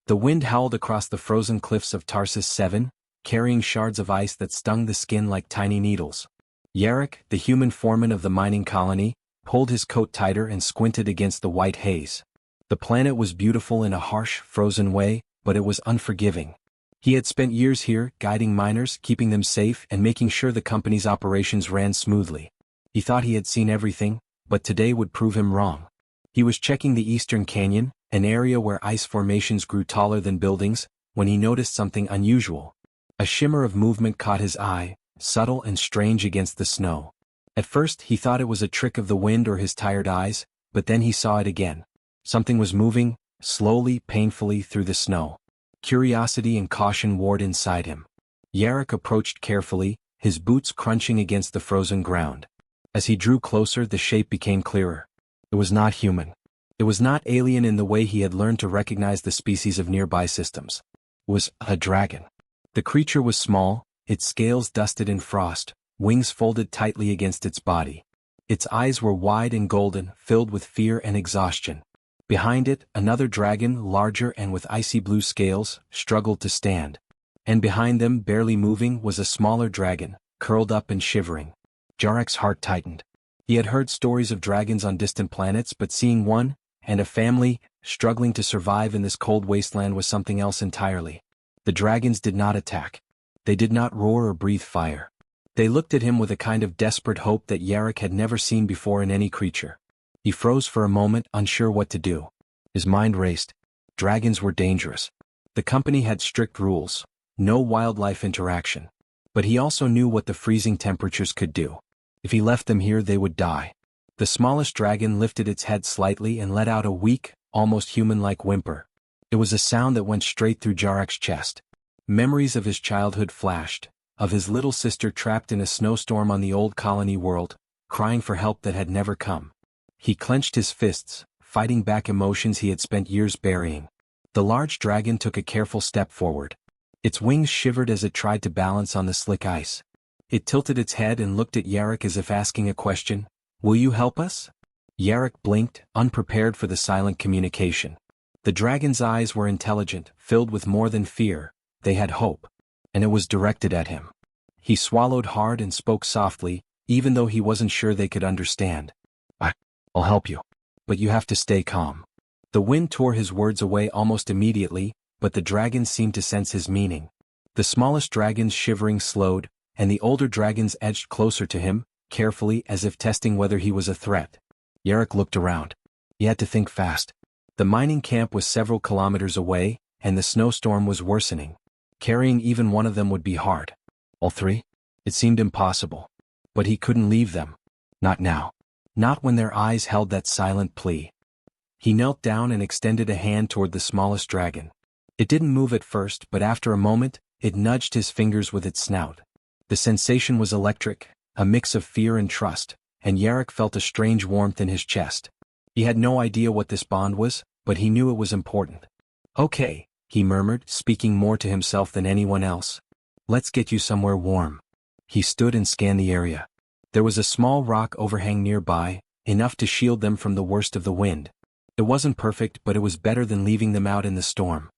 The wind howled across the frozen cliffs of Tarsus 7, carrying shards of ice that stung the skin like tiny needles. Yarrick, the human foreman of the mining colony, pulled his coat tighter and squinted against the white haze. The planet was beautiful in a harsh, frozen way, but it was unforgiving. He had spent years here, guiding miners, keeping them safe, and making sure the company's operations ran smoothly. He thought he had seen everything, but today would prove him wrong. He was checking the eastern canyon, an area where ice formations grew taller than buildings, when he noticed something unusual. A shimmer of movement caught his eye, subtle and strange against the snow. At first he thought it was a trick of the wind or his tired eyes, but then he saw it again. Something was moving, slowly, painfully through the snow. Curiosity and caution warred inside him. Yarrick approached carefully, his boots crunching against the frozen ground. As he drew closer, the shape became clearer. It was not human. It was not alien in the way he had learned to recognize the species of nearby systems. It was a dragon. The creature was small, its scales dusted in frost, wings folded tightly against its body. Its eyes were wide and golden, filled with fear and exhaustion. Behind it, another dragon, larger and with icy blue scales, struggled to stand. And behind them, barely moving, was a smaller dragon, curled up and shivering. Yarrick's heart tightened. He had heard stories of dragons on distant planets, but seeing one, and a family, struggling to survive in this cold wasteland was something else entirely. The dragons did not attack. They did not roar or breathe fire. They looked at him with a kind of desperate hope that Yarrick had never seen before in any creature. He froze for a moment, unsure what to do. His mind raced. Dragons were dangerous. The company had strict rules, no wildlife interaction. But he also knew what the freezing temperatures could do. If he left them here, they would die. The smallest dragon lifted its head slightly and let out a weak, almost human-like whimper. It was a sound that went straight through Yarrick's chest. Memories of his childhood flashed, of his little sister trapped in a snowstorm on the old colony world, crying for help that had never come. He clenched his fists, fighting back emotions he had spent years burying. The large dragon took a careful step forward. Its wings shivered as it tried to balance on the slick ice. It tilted its head and looked at Yarrick as if asking a question. "Will you help us?" Yarrick blinked, unprepared for the silent communication. The dragon's eyes were intelligent, filled with more than fear. They had hope. And it was directed at him. He swallowed hard and spoke softly, even though he wasn't sure they could understand. "I'll help you. But you have to stay calm." The wind tore his words away almost immediately, but the dragons seemed to sense his meaning. The smallest dragon's shivering slowed, and the older dragons edged closer to him, carefully as if testing whether he was a threat. Yarrick looked around. He had to think fast. The mining camp was several kilometers away, and the snowstorm was worsening. Carrying even one of them would be hard. All three? It seemed impossible. But he couldn't leave them. Not now. Not when their eyes held that silent plea. He knelt down and extended a hand toward the smallest dragon. It didn't move at first, but after a moment, it nudged his fingers with its snout. The sensation was electric, a mix of fear and trust, and Yarrick felt a strange warmth in his chest. He had no idea what this bond was, but he knew it was important. "Okay," he murmured, speaking more to himself than anyone else. "Let's get you somewhere warm." He stood and scanned the area. There was a small rock overhang nearby, enough to shield them from the worst of the wind. It wasn't perfect, but it was better than leaving them out in the storm.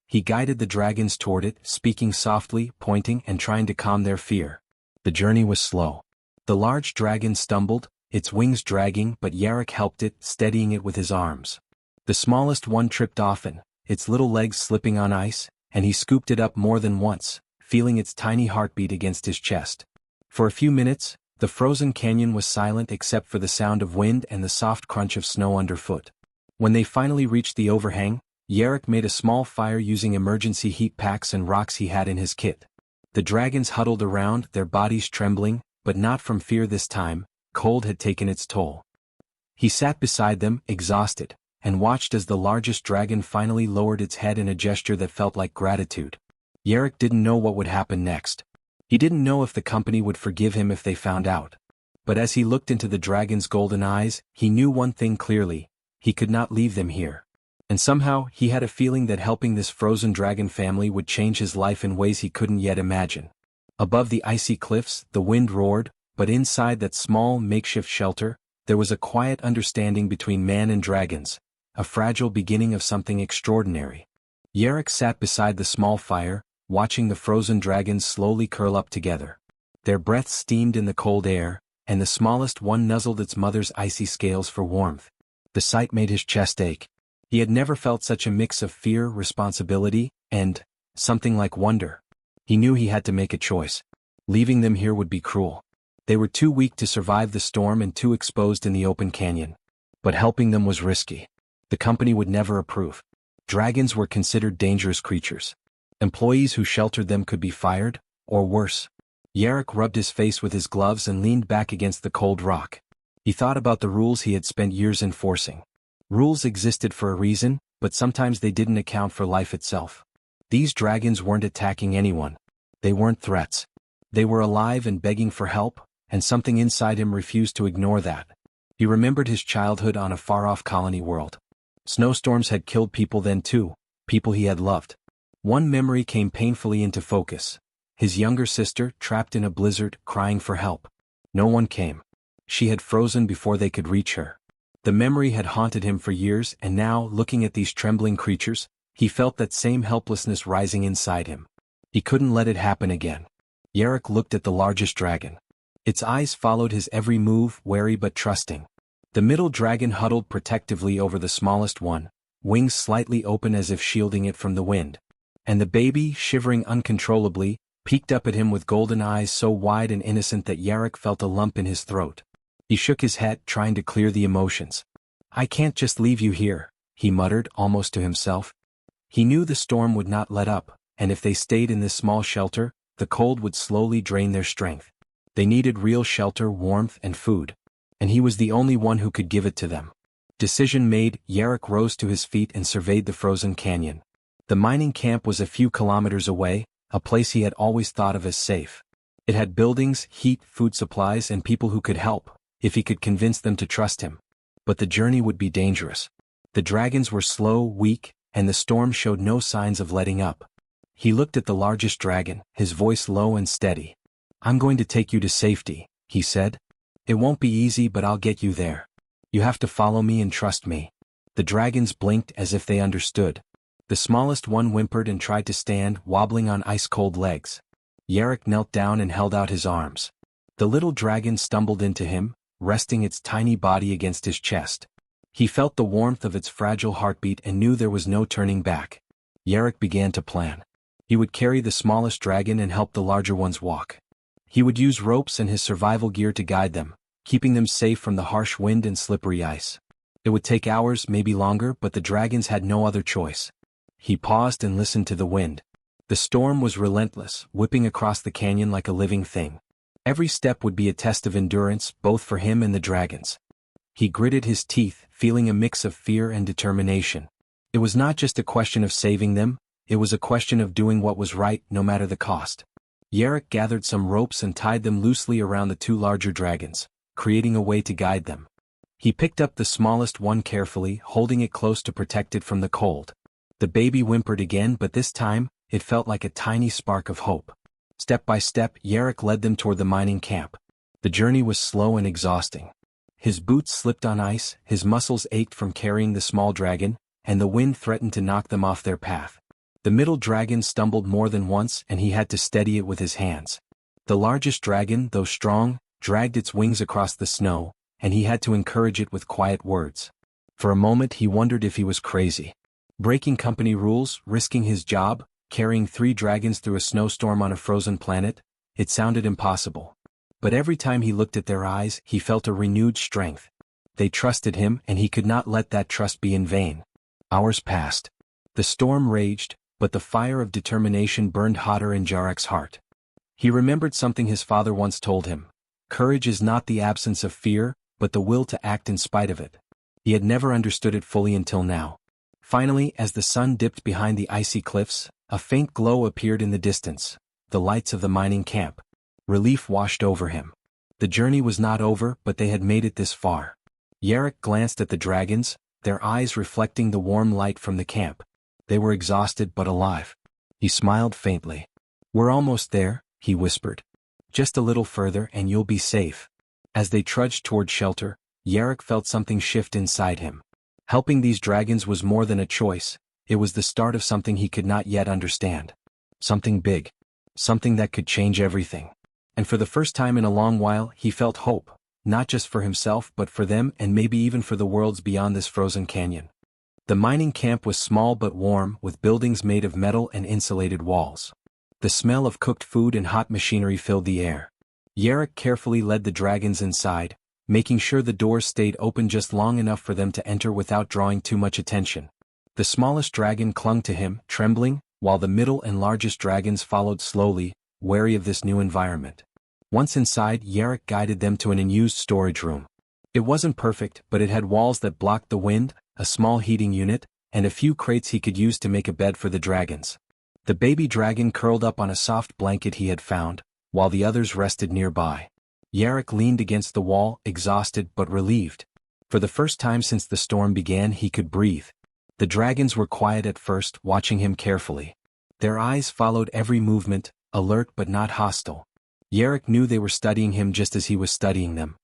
He guided the dragons toward it, speaking softly, pointing and trying to calm their fear. The journey was slow. The large dragon stumbled, its wings dragging, but Yarrick helped it, steadying it with his arms. The smallest one tripped often, its little legs slipping on ice, and he scooped it up more than once, feeling its tiny heartbeat against his chest. For a few minutes, the frozen canyon was silent except for the sound of wind and the soft crunch of snow underfoot. When they finally reached the overhang, Yarrick made a small fire using emergency heat packs and rocks he had in his kit. The dragons huddled around, their bodies trembling, but not from fear this time. Cold had taken its toll. He sat beside them, exhausted, and watched as the largest dragon finally lowered its head in a gesture that felt like gratitude. Yarrick didn't know what would happen next. He didn't know if the company would forgive him if they found out. But as he looked into the dragon's golden eyes, he knew one thing clearly: he could not leave them here. And somehow, he had a feeling that helping this frozen dragon family would change his life in ways he couldn't yet imagine. Above the icy cliffs, the wind roared, but inside that small, makeshift shelter, there was a quiet understanding between man and dragons, a fragile beginning of something extraordinary. Yarrick sat beside the small fire, watching the frozen dragons slowly curl up together. Their breaths steamed in the cold air, and the smallest one nuzzled its mother's icy scales for warmth. The sight made his chest ache. He had never felt such a mix of fear, responsibility, and something like wonder. He knew he had to make a choice. Leaving them here would be cruel. They were too weak to survive the storm and too exposed in the open canyon. But helping them was risky. The company would never approve. Dragons were considered dangerous creatures. Employees who sheltered them could be fired, or worse. Yarrick rubbed his face with his gloves and leaned back against the cold rock. He thought about the rules he had spent years enforcing. Rules existed for a reason, but sometimes they didn't account for life itself. These dragons weren't attacking anyone. They weren't threats. They were alive and begging for help, and something inside him refused to ignore that. He remembered his childhood on a far-off colony world. Snowstorms had killed people then too, people he had loved. One memory came painfully into focus. His younger sister, trapped in a blizzard, crying for help. No one came. She had frozen before they could reach her. The memory had haunted him for years, and now, looking at these trembling creatures, he felt that same helplessness rising inside him. He couldn't let it happen again. Yarrick looked at the largest dragon. Its eyes followed his every move, wary but trusting. The middle dragon huddled protectively over the smallest one, wings slightly open as if shielding it from the wind. And the baby, shivering uncontrollably, peeked up at him with golden eyes so wide and innocent that Yarrick felt a lump in his throat. He shook his head, trying to clear the emotions. "I can't just leave you here," he muttered, almost to himself. He knew the storm would not let up, and if they stayed in this small shelter, the cold would slowly drain their strength. They needed real shelter, warmth, and food. And he was the only one who could give it to them. Decision made, Yarrick rose to his feet and surveyed the frozen canyon. The mining camp was a few kilometers away, a place he had always thought of as safe. It had buildings, heat, food supplies, and people who could help, if he could convince them to trust him. But the journey would be dangerous. The dragons were slow, weak, and the storm showed no signs of letting up. He looked at the largest dragon, his voice low and steady. "I'm going to take you to safety," he said. "It won't be easy, but I'll get you there. You have to follow me and trust me." The dragons blinked as if they understood. The smallest one whimpered and tried to stand, wobbling on ice-cold legs. Yarrick knelt down and held out his arms. The little dragon stumbled into him, resting its tiny body against his chest. He felt the warmth of its fragile heartbeat and knew there was no turning back. Yarrick began to plan. He would carry the smallest dragon and help the larger ones walk. He would use ropes and his survival gear to guide them, keeping them safe from the harsh wind and slippery ice. It would take hours, maybe longer, but the dragons had no other choice. He paused and listened to the wind. The storm was relentless, whipping across the canyon like a living thing. Every step would be a test of endurance, both for him and the dragons. He gritted his teeth, feeling a mix of fear and determination. It was not just a question of saving them, it was a question of doing what was right, no matter the cost. Yarrick gathered some ropes and tied them loosely around the two larger dragons, creating a way to guide them. He picked up the smallest one carefully, holding it close to protect it from the cold. The baby whimpered again, but this time, it felt like a tiny spark of hope. Step by step, Yarrick led them toward the mining camp. The journey was slow and exhausting. His boots slipped on ice, his muscles ached from carrying the small dragon, and the wind threatened to knock them off their path. The middle dragon stumbled more than once, and he had to steady it with his hands. The largest dragon, though strong, dragged its wings across the snow, and he had to encourage it with quiet words. For a moment he wondered if he was crazy. Breaking company rules, risking his job, carrying 3 dragons through a snowstorm on a frozen planet, it sounded impossible. But every time he looked at their eyes, he felt a renewed strength. They trusted him, and he could not let that trust be in vain. Hours passed. The storm raged, but the fire of determination burned hotter in Yarrick's heart. He remembered something his father once told him. Courage is not the absence of fear, but the will to act in spite of it. He had never understood it fully until now. Finally, as the sun dipped behind the icy cliffs, a faint glow appeared in the distance, the lights of the mining camp. Relief washed over him. The journey was not over, but they had made it this far. Yarrick glanced at the dragons, their eyes reflecting the warm light from the camp. They were exhausted but alive. He smiled faintly. "We're almost there," he whispered. "Just a little further and you'll be safe." As they trudged toward shelter, Yarrick felt something shift inside him. Helping these dragons was more than a choice, It was the start of something he could not yet understand. Something big. Something that could change everything. And for the first time in a long while, he felt hope, not just for himself but for them and maybe even for the worlds beyond this frozen canyon. The mining camp was small but warm, with buildings made of metal and insulated walls. The smell of cooked food and hot machinery filled the air. Yarrick carefully led the dragons inside, making sure the doors stayed open just long enough for them to enter without drawing too much attention. The smallest dragon clung to him, trembling, while the middle and largest dragons followed slowly, wary of this new environment. Once inside, Yarrick guided them to an unused storage room. It wasn't perfect, but it had walls that blocked the wind, a small heating unit, and a few crates he could use to make a bed for the dragons. The baby dragon curled up on a soft blanket he had found, while the others rested nearby. Yarrick leaned against the wall, exhausted but relieved. For the first time since the storm began, he could breathe. The dragons were quiet at first, watching him carefully. Their eyes followed every movement, alert but not hostile. Yarrick knew they were studying him just as he was studying them.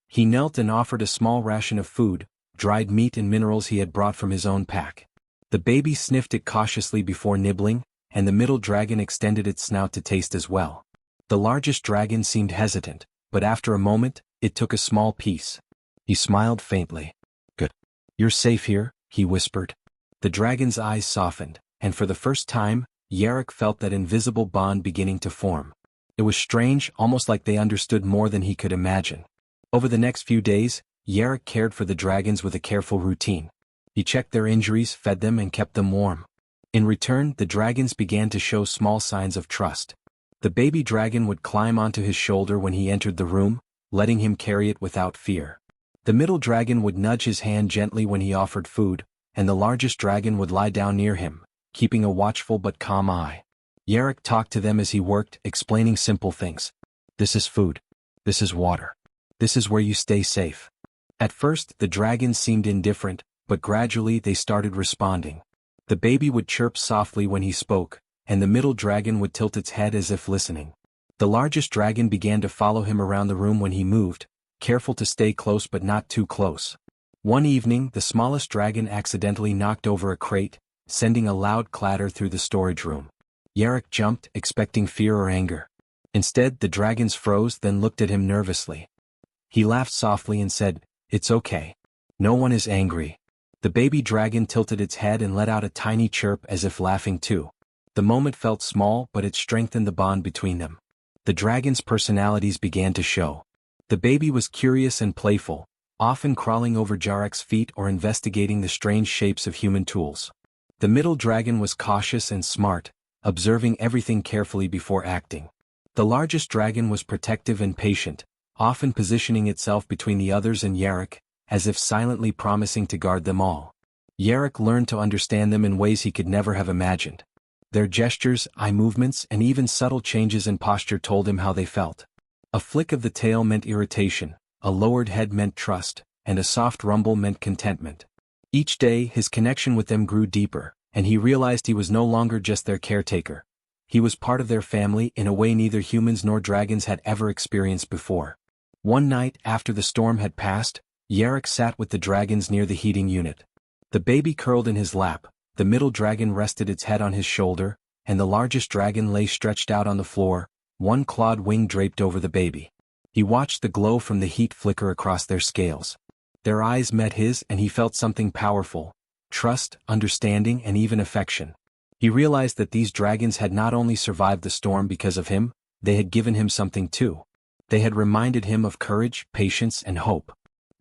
He knelt and offered a small ration of food, dried meat and minerals he had brought from his own pack. The baby sniffed it cautiously before nibbling, and the middle dragon extended its snout to taste as well. The largest dragon seemed hesitant, but after a moment, it took a small piece. He smiled faintly. "Good. You're safe here," he whispered. The dragon's eyes softened, and for the first time, Yarrick felt that invisible bond beginning to form. It was strange, almost like they understood more than he could imagine. Over the next few days, Yarrick cared for the dragons with a careful routine. He checked their injuries, fed them, and kept them warm. In return, the dragons began to show small signs of trust. The baby dragon would climb onto his shoulder when he entered the room, letting him carry it without fear. The middle dragon would nudge his hand gently when he offered food, and the largest dragon would lie down near him, keeping a watchful but calm eye. Yarrick talked to them as he worked, explaining simple things. "This is food. This is water. This is where you stay safe." At first, the dragons seemed indifferent, but gradually they started responding. The baby would chirp softly when he spoke, and the middle dragon would tilt its head as if listening. The largest dragon began to follow him around the room when he moved, careful to stay close but not too close. One evening, the smallest dragon accidentally knocked over a crate, sending a loud clatter through the storage room. Yarrick jumped, expecting fear or anger. Instead, the dragons froze, then looked at him nervously. He laughed softly and said, "It's okay. No one is angry." The baby dragon tilted its head and let out a tiny chirp as if laughing too. The moment felt small, but it strengthened the bond between them. The dragons' personalities began to show. The baby was curious and playful, often crawling over Yarrick's feet or investigating the strange shapes of human tools. The middle dragon was cautious and smart, observing everything carefully before acting. The largest dragon was protective and patient, often positioning itself between the others and Yarrick, as if silently promising to guard them all. Yarrick learned to understand them in ways he could never have imagined. Their gestures, eye movements, and even subtle changes in posture told him how they felt. A flick of the tail meant irritation, a lowered head meant trust, and a soft rumble meant contentment. Each day, his connection with them grew deeper, and he realized he was no longer just their caretaker. He was part of their family in a way neither humans nor dragons had ever experienced before. One night, after the storm had passed, Yarrick sat with the dragons near the heating unit. The baby curled in his lap, the middle dragon rested its head on his shoulder, and the largest dragon lay stretched out on the floor, one clawed wing draped over the baby. He watched the glow from the heat flicker across their scales. Their eyes met his and he felt something powerful: trust, understanding, and even affection. He realized that these dragons had not only survived the storm because of him, they had given him something too. They had reminded him of courage, patience, and hope.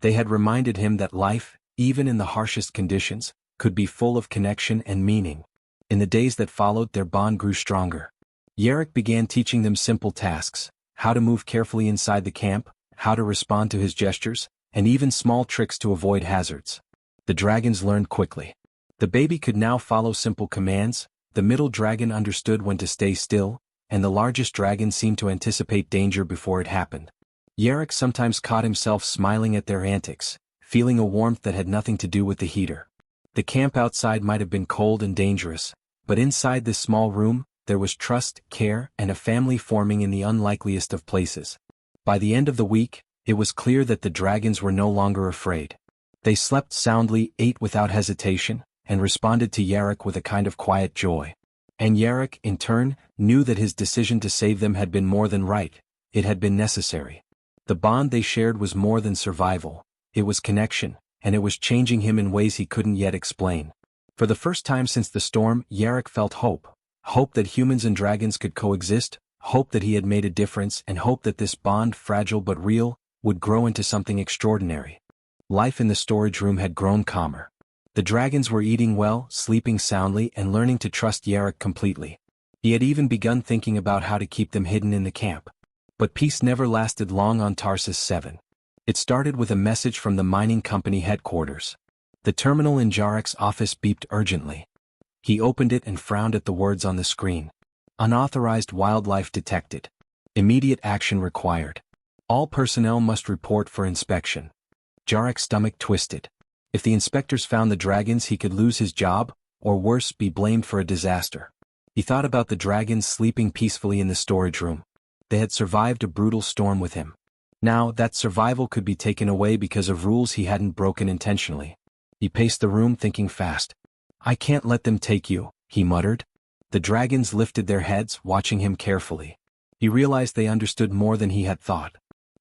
They had reminded him that life, even in the harshest conditions, could be full of connection and meaning. In the days that followed, their bond grew stronger. Yarrick began teaching them simple tasks: how to move carefully inside the camp, how to respond to his gestures, and even small tricks to avoid hazards. The dragons learned quickly. The baby could now follow simple commands, the middle dragon understood when to stay still, and the largest dragon seemed to anticipate danger before it happened. Yarrick sometimes caught himself smiling at their antics, feeling a warmth that had nothing to do with the heater. The camp outside might have been cold and dangerous, but inside this small room, there was trust, care, and a family forming in the unlikeliest of places. By the end of the week, it was clear that the dragons were no longer afraid. They slept soundly, ate without hesitation, and responded to Yarok with a kind of quiet joy. And Yarok, in turn, knew that his decision to save them had been more than right, it had been necessary. The bond they shared was more than survival, it was connection, and it was changing him in ways he couldn't yet explain. For the first time since the storm, Yarok felt hope. Hope that humans and dragons could coexist, hope that he had made a difference, and hope that this bond, fragile but real, would grow into something extraordinary. Life in the storage room had grown calmer. The dragons were eating well, sleeping soundly, and learning to trust Yarok completely. He had even begun thinking about how to keep them hidden in the camp. But peace never lasted long on Tarsus 7. It started with a message from the mining company headquarters. The terminal in Jarek's office beeped urgently. He opened it and frowned at the words on the screen. Unauthorized wildlife detected. Immediate action required. All personnel must report for inspection. Jarek's stomach twisted. If the inspectors found the dragons, he could lose his job, or worse, be blamed for a disaster. He thought about the dragons sleeping peacefully in the storage room. They had survived a brutal storm with him. Now, that survival could be taken away because of rules he hadn't broken intentionally. He paced the room thinking fast. "I can't let them take you," he muttered. The dragons lifted their heads, watching him carefully. He realized they understood more than he had thought.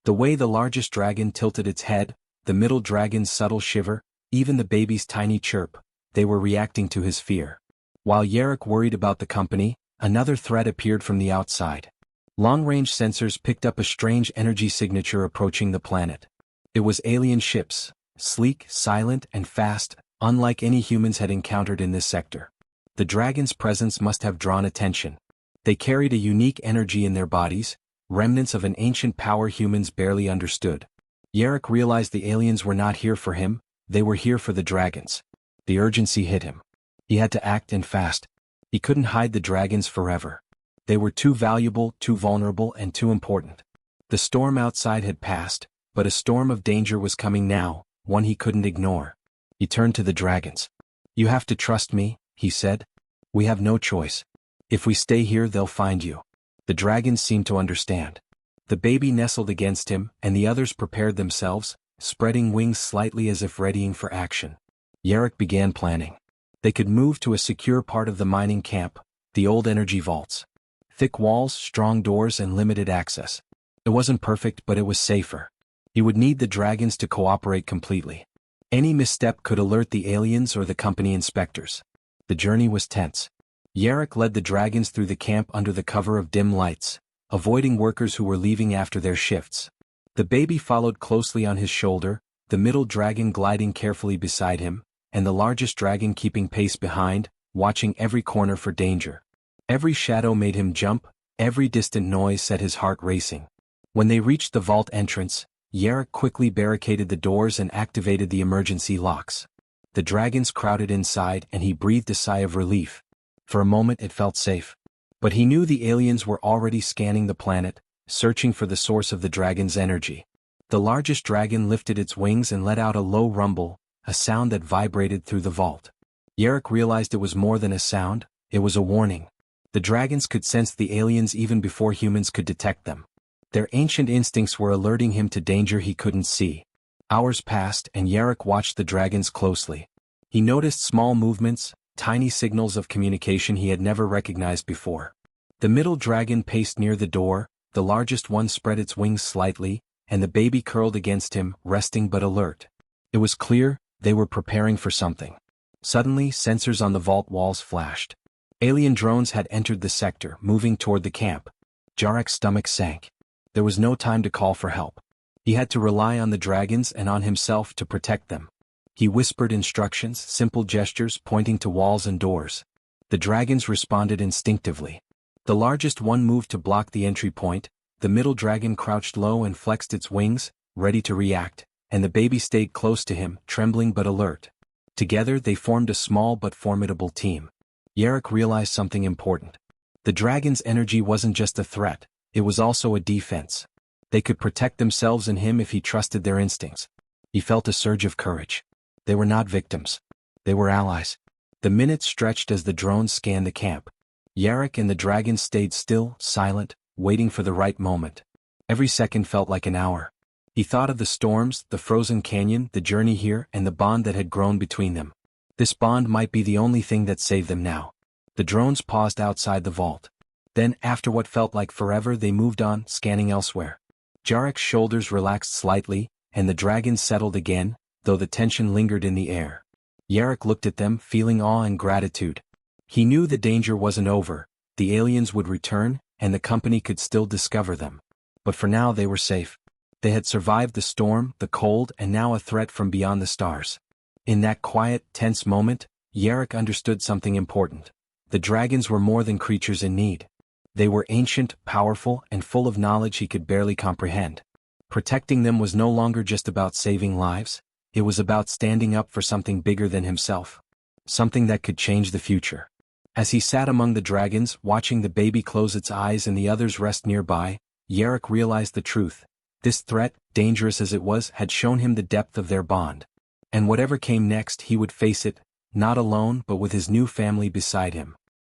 The way the largest dragon tilted its head, the middle dragon's subtle shiver, even the baby's tiny chirp, they were reacting to his fear. While Yarok worried about the company, another threat appeared from the outside. Long-range sensors picked up a strange energy signature approaching the planet. It was alien ships, sleek, silent, and fast, unlike any humans had encountered in this sector. The dragon's presence must have drawn attention. They carried a unique energy in their bodies, remnants of an ancient power humans barely understood. Yarok realized the aliens were not here for him, they were here for the dragons. The urgency hit him. He had to act and fast. He couldn't hide the dragons forever. They were too valuable, too vulnerable, and too important. The storm outside had passed, but a storm of danger was coming now, one he couldn't ignore. He turned to the dragons. "You have to trust me," he said. "We have no choice. If we stay here, they'll find you." The dragons seemed to understand. The baby nestled against him, and the others prepared themselves, spreading wings slightly as if readying for action. Yarok began planning. They could move to a secure part of the mining camp, the old energy vaults. Thick walls, strong doors, and limited access. It wasn't perfect, but it was safer. He would need the dragons to cooperate completely. Any misstep could alert the aliens or the company inspectors. The journey was tense. Yarok led the dragons through the camp under the cover of dim lights, avoiding workers who were leaving after their shifts. The baby followed closely on his shoulder, the middle dragon gliding carefully beside him, and the largest dragon keeping pace behind, watching every corner for danger. Every shadow made him jump, every distant noise set his heart racing. When they reached the vault entrance, Yarok quickly barricaded the doors and activated the emergency locks. The dragons crowded inside and he breathed a sigh of relief. For a moment it felt safe. But he knew the aliens were already scanning the planet, searching for the source of the dragon's energy. The largest dragon lifted its wings and let out a low rumble, a sound that vibrated through the vault. Yarok realized it was more than a sound, it was a warning. The dragons could sense the aliens even before humans could detect them. Their ancient instincts were alerting him to danger he couldn't see. Hours passed and Yarok watched the dragons closely. He noticed small movements, tiny signals of communication he had never recognized before. The middle dragon paced near the door, the largest one spread its wings slightly, and the baby curled against him, resting but alert. It was clear, they were preparing for something. Suddenly, sensors on the vault walls flashed. Alien drones had entered the sector, moving toward the camp. Jarek's stomach sank. There was no time to call for help. He had to rely on the dragons and on himself to protect them. He whispered instructions, simple gestures pointing to walls and doors. The dragons responded instinctively. The largest one moved to block the entry point, the middle dragon crouched low and flexed its wings, ready to react, and the baby stayed close to him, trembling but alert. Together they formed a small but formidable team. Yarok realized something important. The dragon's energy wasn't just a threat, it was also a defense. They could protect themselves and him if he trusted their instincts. He felt a surge of courage. They were not victims. They were allies. The minutes stretched as the drones scanned the camp. Yarok and the dragons stayed still, silent, waiting for the right moment. Every second felt like an hour. He thought of the storms, the frozen canyon, the journey here, and the bond that had grown between them. This bond might be the only thing that saved them now. The drones paused outside the vault. Then, after what felt like forever, they moved on, scanning elsewhere. Jarek's shoulders relaxed slightly, and the dragons settled again, though the tension lingered in the air. Jarek looked at them, feeling awe and gratitude. He knew the danger wasn't over, the aliens would return, and the company could still discover them. But for now they were safe. They had survived the storm, the cold, and now a threat from beyond the stars. In that quiet, tense moment, Jarek understood something important. The dragons were more than creatures in need. They were ancient, powerful, and full of knowledge he could barely comprehend. Protecting them was no longer just about saving lives, it was about standing up for something bigger than himself. Something that could change the future. As he sat among the dragons, watching the baby close its eyes and the others rest nearby, Jarek realized the truth. This threat, dangerous as it was, had shown him the depth of their bond. And whatever came next, he would face it, not alone but with his new family beside him.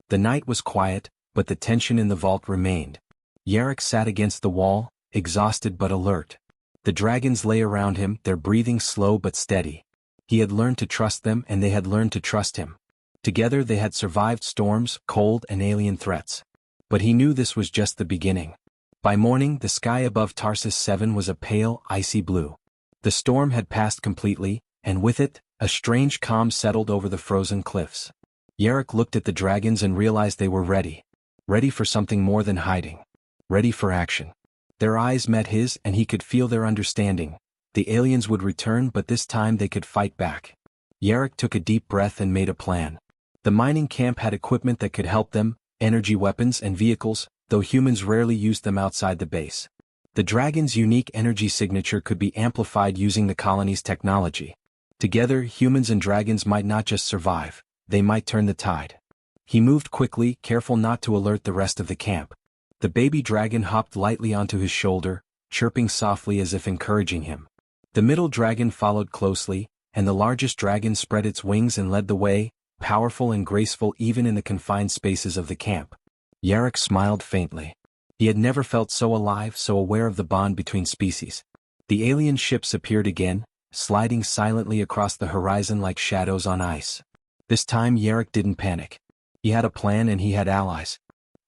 The night was quiet, but the tension in the vault remained. Jarek sat against the wall, exhausted but alert. The dragons lay around him, their breathing slow but steady. He had learned to trust them and they had learned to trust him. Together they had survived storms, cold, and alien threats. But he knew this was just the beginning. By morning, the sky above Tarsus 7 was a pale, icy blue. The storm had passed completely, and with it, a strange calm settled over the frozen cliffs. Jarek looked at the dragons and realized they were ready. Ready for something more than hiding. Ready for action. Their eyes met his and he could feel their understanding. The aliens would return, but this time they could fight back. Jarek took a deep breath and made a plan. The mining camp had equipment that could help them, energy weapons and vehicles, though humans rarely used them outside the base. The dragon's unique energy signature could be amplified using the colony's technology. Together, humans and dragons might not just survive, they might turn the tide. He moved quickly, careful not to alert the rest of the camp. The baby dragon hopped lightly onto his shoulder, chirping softly as if encouraging him. The middle dragon followed closely, and the largest dragon spread its wings and led the way, powerful and graceful even in the confined spaces of the camp. Jarek smiled faintly. He had never felt so alive, so aware of the bond between species. The alien ships appeared again, sliding silently across the horizon like shadows on ice. This time Jarek didn't panic. He had a plan and he had allies.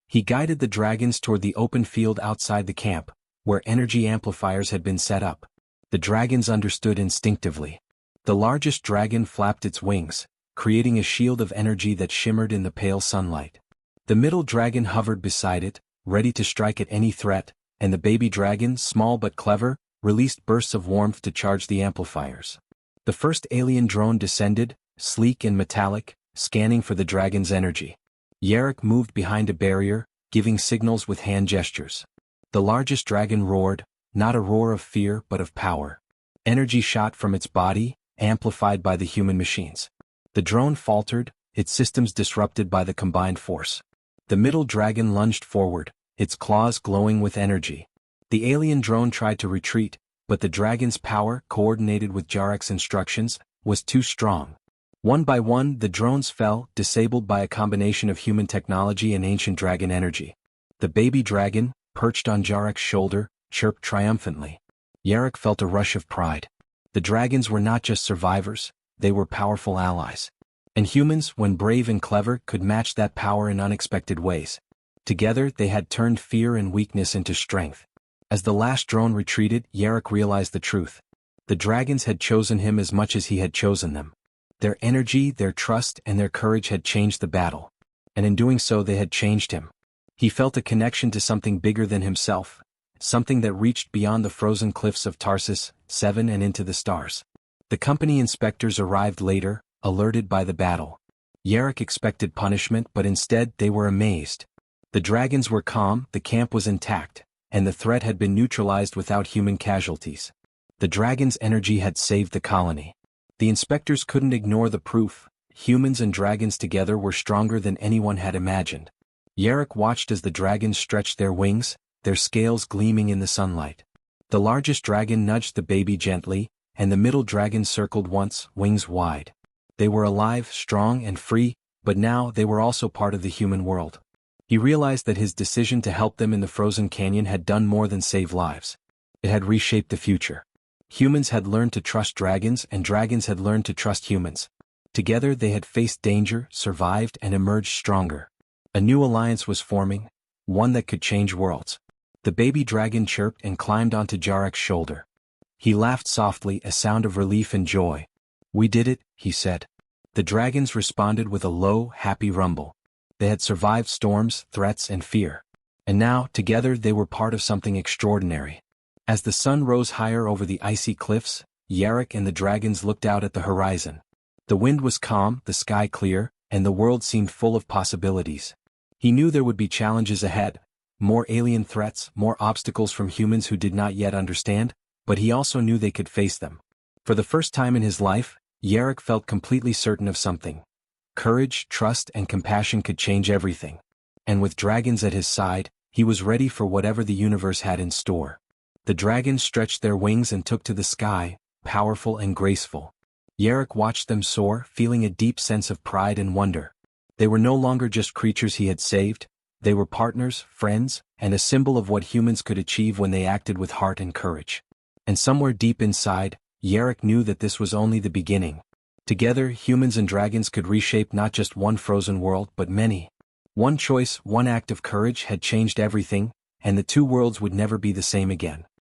He guided the dragons toward the open field outside the camp, where energy amplifiers had been set up. The dragons understood instinctively. The largest dragon flapped its wings, creating a shield of energy that shimmered in the pale sunlight. The middle dragon hovered beside it, ready to strike at any threat, and the baby dragon, small but clever, released bursts of warmth to charge the amplifiers. The first alien drone descended, sleek and metallic, scanning for the dragon's energy. Jarek moved behind a barrier, giving signals with hand gestures. The largest dragon roared, not a roar of fear but of power. Energy shot from its body, amplified by the human machines. The drone faltered, its systems disrupted by the combined force. The middle dragon lunged forward, its claws glowing with energy. The alien drone tried to retreat, but the dragon's power, coordinated with Jarek's instructions, was too strong. One by one, the drones fell, disabled by a combination of human technology and ancient dragon energy. The baby dragon, perched on Jarek's shoulder, chirped triumphantly. Jarek felt a rush of pride. The dragons were not just survivors, they were powerful allies. And humans, when brave and clever, could match that power in unexpected ways. Together, they had turned fear and weakness into strength. As the last drone retreated, Jarek realized the truth. The dragons had chosen him as much as he had chosen them. Their energy, their trust, and their courage had changed the battle. And in doing so they had changed him. He felt a connection to something bigger than himself, something that reached beyond the frozen cliffs of Tarsus 7 and into the stars. The company inspectors arrived later, alerted by the battle. Jarek expected punishment, but instead they were amazed. The dragons were calm, the camp was intact, and the threat had been neutralized without human casualties. The dragon's energy had saved the colony. The inspectors couldn't ignore the proof. Humans and dragons together were stronger than anyone had imagined. Jarek watched as the dragons stretched their wings, their scales gleaming in the sunlight. The largest dragon nudged the baby gently, and the middle dragon circled once, wings wide. They were alive, strong, and free, but now they were also part of the human world. He realized that his decision to help them in the frozen canyon had done more than save lives. It had reshaped the future. Humans had learned to trust dragons and dragons had learned to trust humans. Together they had faced danger, survived, and emerged stronger. A new alliance was forming, one that could change worlds. The baby dragon chirped and climbed onto Jarek's shoulder. He laughed softly, a sound of relief and joy. "We did it," he said. The dragons responded with a low, happy rumble. They had survived storms, threats, and fear. And now, together, they were part of something extraordinary. As the sun rose higher over the icy cliffs, Jarek and the dragons looked out at the horizon. The wind was calm, the sky clear, and the world seemed full of possibilities. He knew there would be challenges ahead, more alien threats, more obstacles from humans who did not yet understand, but he also knew they could face them. For the first time in his life, Jarek felt completely certain of something. Courage, trust, and compassion could change everything. And with dragons at his side, he was ready for whatever the universe had in store. The dragons stretched their wings and took to the sky, powerful and graceful. Jarek watched them soar, feeling a deep sense of pride and wonder. They were no longer just creatures he had saved, they were partners, friends, and a symbol of what humans could achieve when they acted with heart and courage. And somewhere deep inside, Jarek knew that this was only the beginning. Together, humans and dragons could reshape not just one frozen world but many. One choice, one act of courage had changed everything, and the two worlds would never be the same again.